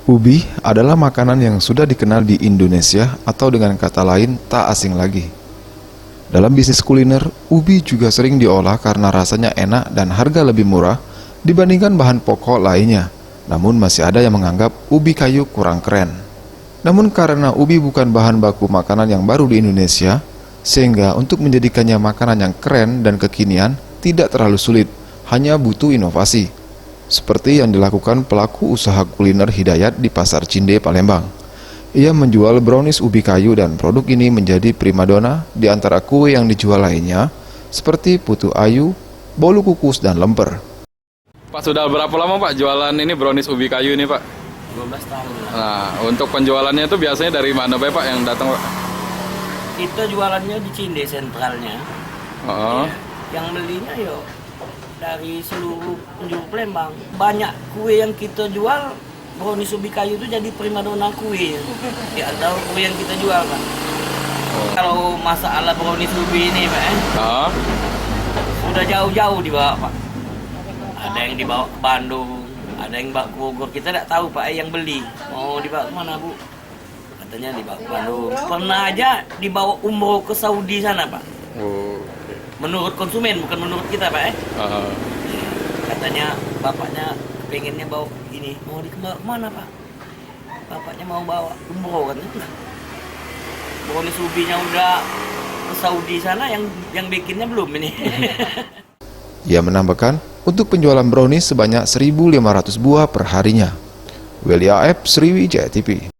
Ubi adalah makanan yang sudah dikenal di Indonesia atau dengan kata lain tak asing lagi. Dalam bisnis kuliner, ubi juga sering diolah karena rasanya enak dan harga lebih murah dibandingkan bahan pokok lainnya. Namun masih ada yang menganggap ubi kayu kurang keren. Namun karena ubi bukan bahan baku makanan yang baru di Indonesia, sehingga untuk menjadikannya makanan yang keren dan kekinian tidak terlalu sulit, hanya butuh inovasi. Seperti yang dilakukan pelaku usaha kuliner Hidayat di Pasar Cinde, Palembang. Ia menjual brownies ubi kayu dan produk ini menjadi primadona di antara kue yang dijual lainnya, seperti putu ayu, bolu kukus, dan lemper. Pak, sudah berapa lama Pak jualan ini brownies ubi kayu ini Pak? 12 tahun. Nah, untuk penjualannya itu biasanya dari mana Pak yang datang Pak? Kita jualannya di Cinde sentralnya. Oh. Ya, yang belinya yo dari seluruh penjuru Palembang. Banyak kue yang kita jual, brownies ubi kayu itu jadi primadona kue. Ya, tahu kue yang kita jual Pak. Kalau masalah brownies ubi ini Pak, Ah. sudah jauh-jauh dibawa Pak. Ada yang dibawa ke Bandung, ada yang bawa ke Bogor. Kita tidak tahu Pak yang beli. Mau dibawa ke mana Bu? Katanya dibawa ke Bandung. Pernah aja dibawa umroh ke Saudi sana Pak. Oh. Menurut konsumen, bukan menurut kita Pak. Ah. Katanya bapaknya pengennya bawa ini. Mau dibawa ke mana Pak? Bapaknya mau bawa umroh katanya. Brownies ubinya udah ke Saudi sana, yang bikinnya belum ini. Ia menambahkan, untuk penjualan brownies sebanyak 1.500 buah per harinya. Welia Aep, Sriwijaya TV.